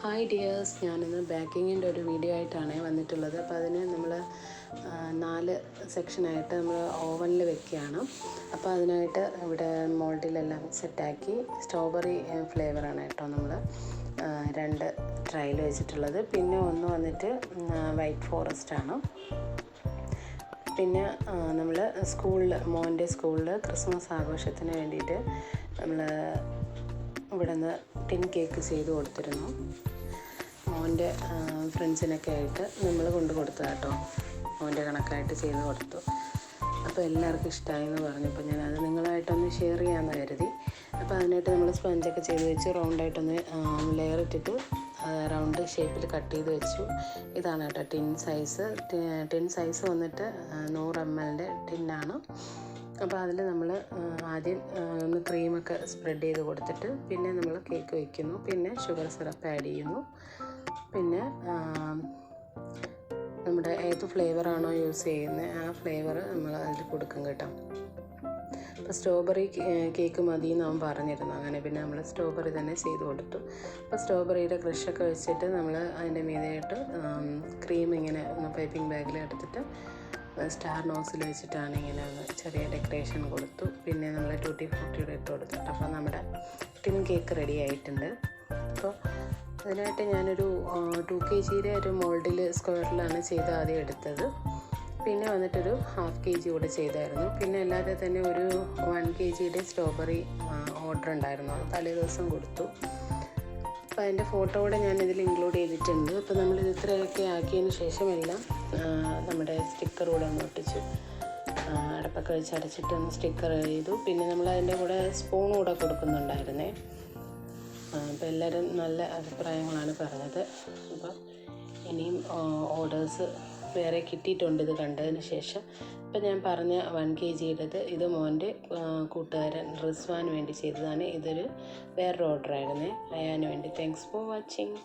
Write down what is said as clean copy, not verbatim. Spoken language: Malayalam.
ഹായ് ഡിയേഴ്സ്, ഞാനിന്ന് ബേക്കിങ്ങിൻ്റെ ഒരു വീഡിയോ ആയിട്ടാണ് വന്നിട്ടുള്ളത്. അപ്പോൾ അതിന് നമ്മൾ 4 സെക്ഷനായിട്ട് നമ്മൾ ഓവനിൽ വെക്കുകയാണ്. അപ്പോൾ അതിനായിട്ട് ഇവിടെ മോൾഡിലെല്ലാം സെറ്റാക്കി സ്ട്രോബെറി ഫ്ലേവറാണ് കേട്ടോ നമ്മൾ 2 ട്രയൽ വെച്ചിട്ടുള്ളത്. പിന്നെ ഒന്ന് വന്നിട്ട് വൈറ്റ് ഫോറസ്റ്റാണ്. പിന്നെ നമ്മൾ മോൻ്റെ സ്കൂളിൽ ക്രിസ്മസ് ആഘോഷത്തിന് വേണ്ടിയിട്ട് നമ്മൾ ഇവിടെ നിന്ന് ടിൻ കേക്ക് ചെയ്ത് കൊടുത്തിരുന്നു. മോൻ്റെ ഫ്രണ്ട്സിനൊക്കെ ആയിട്ട് നമ്മൾ കൊണ്ട് കൊടുത്തു കേട്ടോ. മോൻ്റെ കണക്കായിട്ട് ചെയ്ത് കൊടുത്തു. അപ്പോൾ എല്ലാവർക്കും ഇഷ്ടമായി എന്ന് പറഞ്ഞപ്പോൾ ഞാനത് നിങ്ങളായിട്ടൊന്ന് ഷെയർ ചെയ്യാമെന്ന് കരുതി. അപ്പോൾ അതിനായിട്ട് നമ്മൾ സ്പഞ്ചൊക്കെ ചെയ്ത് വെച്ച് റൗണ്ടായിട്ടൊന്ന് ലെയർ ഇട്ടിട്ട് റൗണ്ട് ഷേപ്പിൽ കട്ട് ചെയ്ത് വെച്ചു. ഇതാണ് കേട്ടോ ടിൻ സൈസ് വന്നിട്ട് 100 ml ടിന്നാണ്. അപ്പോൾ അതിൽ നമ്മൾ ആദ്യം ഒന്ന് ക്രീമൊക്കെ സ്പ്രെഡ് ചെയ്ത് കൊടുത്തിട്ട് പിന്നെ നമ്മൾ കേക്ക് വയ്ക്കുന്നു. പിന്നെ ഷുഗർ സിറപ്പ് ആഡ് ചെയ്യുന്നു. പിന്നെ നമ്മുടെ ഏത് ഫ്ലേവറാണോ യൂസ് ചെയ്യുന്നത് ആ ഫ്ലേവർ നമ്മൾ അതിൽ കൊടുക്കും കേട്ടോ. അപ്പോൾ സ്ട്രോബെറി കേക്ക് മതി എന്ന് അവൻ പറഞ്ഞിരുന്നു. അങ്ങനെ പിന്നെ നമ്മൾ സ്ട്രോബെറി തന്നെ ചെയ്ത് കൊടുത്തു. അപ്പോൾ സ്ട്രോബെറിയുടെ ക്രഷൊക്കെ വെച്ചിട്ട് നമ്മൾ അതിൻ്റെ മീതെയായിട്ട് ക്രീം ഇങ്ങനെ ഒന്ന് പൈപ്പിംഗ് ബാഗിൽ എടുത്തിട്ട് സ്റ്റാർ നോസിൽ വെച്ചിട്ടാണ് ഇങ്ങനെ ഒന്ന് ചെറിയ ഡെക്കറേഷൻ കൊടുത്തു. പിന്നെ നമ്മൾ ടൂട്ടി ഫ്രൂട്ടിയുടെ ഇട്ട് കൊടുത്തിട്ട് അപ്പോൾ നമ്മുടെ ടിൻ കേക്ക് റെഡി ആയിട്ടുണ്ട്. അപ്പോൾ അതിനായിട്ട് ഞാനൊരു 2 kg ഒരു മോൾഡിൽ സ്ക്വയറിലാണ് ചെയ്ത് ആദ്യം എടുത്തത്. പിന്നെ വന്നിട്ടൊരു 1/2 kg കൂടെ ചെയ്തായിരുന്നു. പിന്നെ അല്ലാതെ തന്നെ ഒരു 1 kg സ്ട്രോബെറി ഓർഡർ ഉണ്ടായിരുന്നു. അത് തലേ ദിവസം കൊടുത്തു. അപ്പോൾ അതിൻ്റെ ഫോട്ടോ കൂടെ ഞാനിതിൽ ഇൻക്ലൂഡ് ചെയ്തിട്ടുണ്ട്. അപ്പോൾ നമ്മളിത് ഇത്രയൊക്കെ ആക്കിയതിന് ശേഷം എല്ലാം നമ്മുടെ സ്റ്റിക്കർ കൂടെ ഒന്ന് ഒട്ടിച്ചു. അടപ്പൊക്കെ വെച്ച് അടച്ചിട്ട് ഒന്ന് സ്റ്റിക്കർ ചെയ്തു. പിന്നെ നമ്മൾ അതിൻ്റെ കൂടെ സ്പൂൺ കൂടെ കൊടുക്കുന്നുണ്ടായിരുന്നേ. അപ്പോൾ എല്ലാവരും നല്ല അഭിപ്രായങ്ങളാണ് പറഞ്ഞത്. അപ്പോൾ ഇനിയും ഓർഡേഴ്സ് വേറെ കിട്ടിയിട്ടുണ്ട് ഇത് കണ്ടതിന് ശേഷം. ഇപ്പം ഞാൻ പറഞ്ഞ 1 kg ഇത് മോൻ്റെ കൂട്ടുകാരൻ റിസ്വാന് വേണ്ടി ചെയ്തതാണ്. ഇതൊരു വേറൊരു ഓർഡറായിരുന്നേ, അയാന് വേണ്ടി. Thanks for watching.